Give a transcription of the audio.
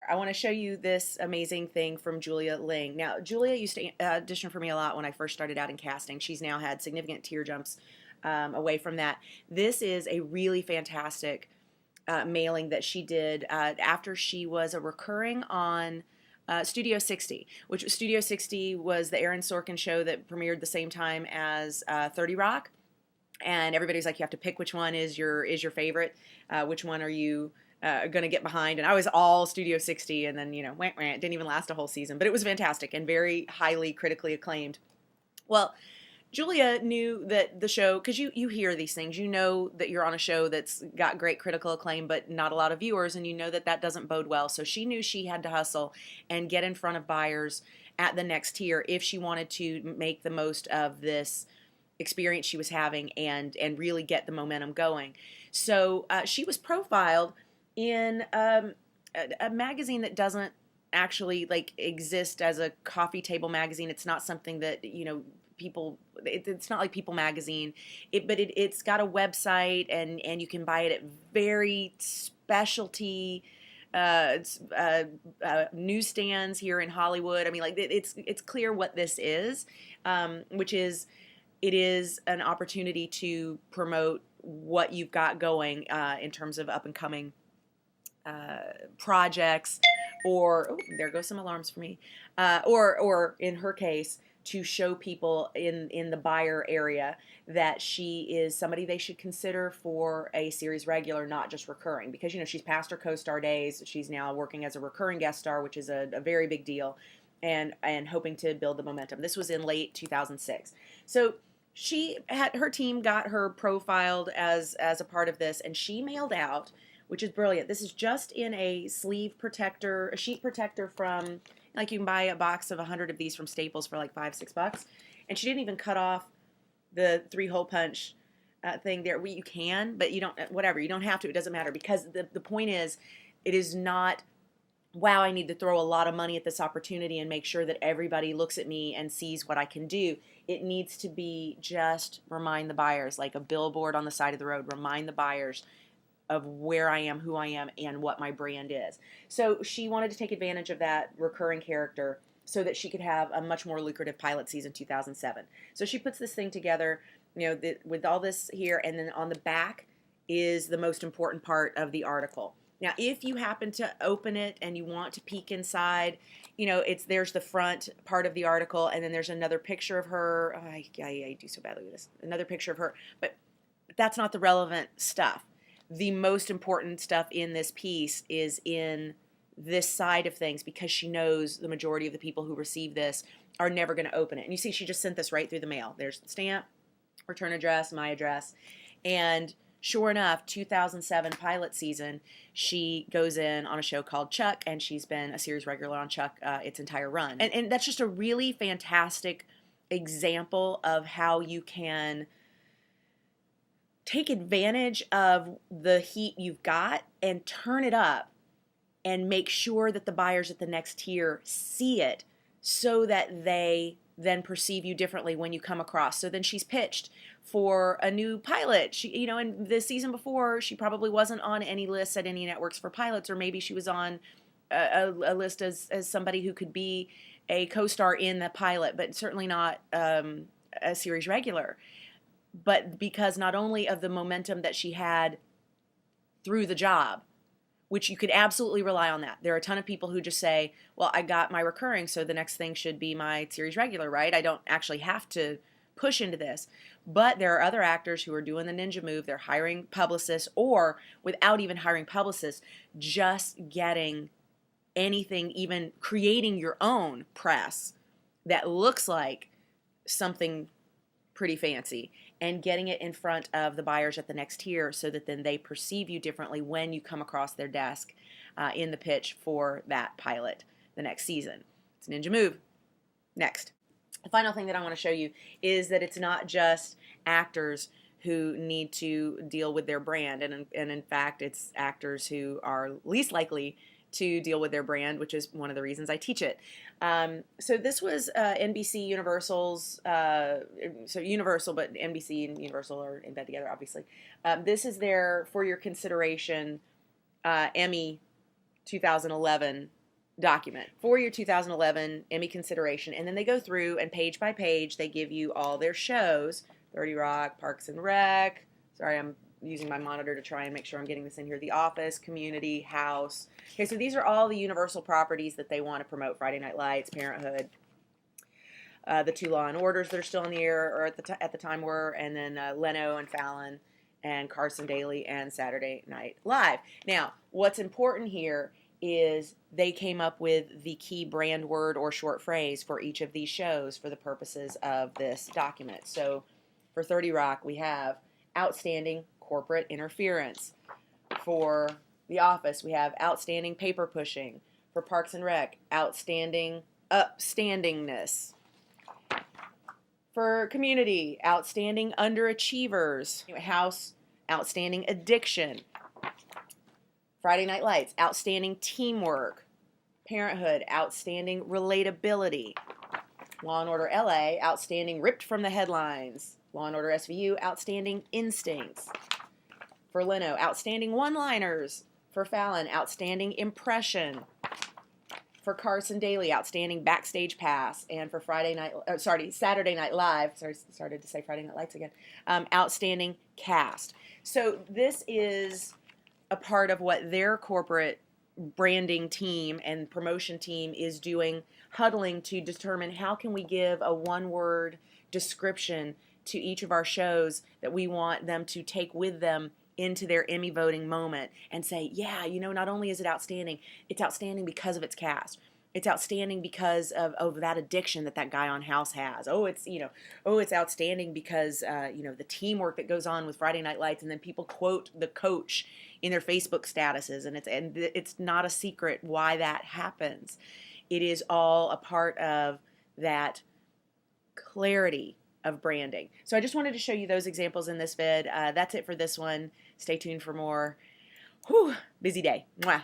I want to show you this amazing thing from Julia Ling. Now, Julia used to audition for me a lot when I first started out in casting. She's now had significant tear jumps away from that. This is a really fantastic mailing that she did after she was a recurring on Studio 60, which Studio 60 was the Aaron Sorkin show that premiered the same time as 30 Rock. And everybody's like, you have to pick which one is your favorite. Which one are you going to get behind? And I was all Studio 60, and then it didn't even last a whole season, but it was fantastic and very highly critically acclaimed. Well, Julia knew that the show, because you hear these things, you know that you're on a show that's got great critical acclaim, but not a lot of viewers, and you know that that doesn't bode well. So she knew she had to hustle and get in front of buyers at the next tier if she wanted to make the most of this experience she was having and really get the momentum going. So she was profiled in a magazine that doesn't actually like exist as a coffee table magazine. It's not something that people. It's not like People magazine. It's got a website and you can buy it at very specialty newsstands here in Hollywood. I mean, like it's clear what this is, which is it is an opportunity to promote what you've got going in terms of up and coming projects, or there goes some alarms for me, or in her case, to show people in the buyer area that she is somebody they should consider for a series regular, not just recurring, because she's past her co-star days. She's now working as a recurring guest star, which is a very big deal, and hoping to build the momentum. This was in late 2006. So she had her team got her profiled as a part of this, and she mailed out, which is brilliant. This is just in a sleeve protector, a sheet protector from, like, you can buy a box of 100 of these from Staples for like $5-6. And she didn't even cut off the 3-hole punch thing there. Well, you can, but you don't, whatever. You don't have to. It doesn't matter, because the point is, it is not, wow, I need to throw a lot of money at this opportunity and make sure that everybody looks at me and sees what I can do. It needs to be just remind the buyers, like a billboard on the side of the road, remind the buyers of where I am, who I am, and what my brand is. So she wanted to take advantage of that recurring character so that she could have a much more lucrative pilot season 2007. So she puts this thing together, with all this here, and then on the back is the most important part of the article. Now, if you happen to open it and you want to peek inside, there's the front part of the article, and then there's another picture of her. Oh, I do so badly with this. Another picture of her, but that's not the relevant stuff. The most important stuff in this piece is in this side of things, because she knows the majority of the people who receive this are never going to open it. And you see, she just sent this right through the mail. There's the stamp, return address, my address, and sure enough, 2007 pilot season, she goes in on a show called Chuck, and she's been a series regular on Chuck its entire run. And that's just a really fantastic example of how you can take advantage of the heat you've got and turn it up and make sure that the buyers at the next tier see it, so that they then perceive you differently when you come across. So then she's pitched for a new pilot. She, and the season before, she probably wasn't on any lists at any networks for pilots, or maybe she was on a list as somebody who could be a co-star in the pilot, but certainly not a series regular. But because not only of the momentum that she had through the job, which you could absolutely rely on that. There are a ton of people who just say, well, I got my recurring, so the next thing should be my series regular, right? I don't actually have to push into this. But there are other actors who are doing the ninja move. They're hiring publicists, or without even hiring publicists, just getting anything, even creating your own press that looks like something pretty fancy, and getting it in front of the buyers at the next tier, so that then they perceive you differently when you come across their desk in the pitch for that pilot the next season. It's a ninja move. Next. The final thing that I want to show you is that it's not just actors who need to deal with their brand, and in fact, it's actors who are least likely to deal with their brand, which is one of the reasons I teach it. So this was NBC Universal's, so Universal, but NBC and Universal are in bed together, obviously. This is their For Your Consideration Emmy 2011 document for your 2011 Emmy consideration. And then they go through and page by page, they give you all their shows, 30 Rock, Parks and Rec. Sorry, I'm using my monitor to try and make sure I'm getting this in here. The Office, Community, House. Okay, so these are all the Universal properties that they want to promote. Friday Night Lights, Parenthood, the 2 Law and Orders that are still in the air, or at the time were, and then Leno and Fallon and Carson Daly and Saturday Night Live. Now, what's important here is they came up with the key brand word or short phrase for each of these shows for the purposes of this document. So for 30 Rock, we have outstanding corporate interference. For The Office, we have outstanding paper pushing. For Parks and Rec, outstanding upstandingness. For Community, outstanding underachievers. House, outstanding addiction. Friday Night Lights, outstanding teamwork. Parenthood, outstanding relatability. Law and Order LA, outstanding ripped from the headlines. Law and Order SVU, outstanding instincts. For Leno, outstanding one-liners. For Fallon, outstanding impression. For Carson Daly, outstanding backstage pass. And for Saturday Night Live, started to say Friday Night Lights again, outstanding cast. So this is a part of what their corporate branding team and promotion team is doing, huddling to determine how can we give a one-word description to each of our shows that we want them to take with them into their Emmy voting moment and say, yeah, not only is it outstanding, it's outstanding because of its cast. It's outstanding because of that addiction that guy on House has. It's outstanding because, the teamwork that goes on with Friday Night Lights, and then people quote the coach in their Facebook statuses, and it's not a secret why that happens. It is all a part of that clarity of branding. So I just wanted to show you those examples in this vid. That's it for this one. Stay tuned for more. Whew, busy day. Mwah.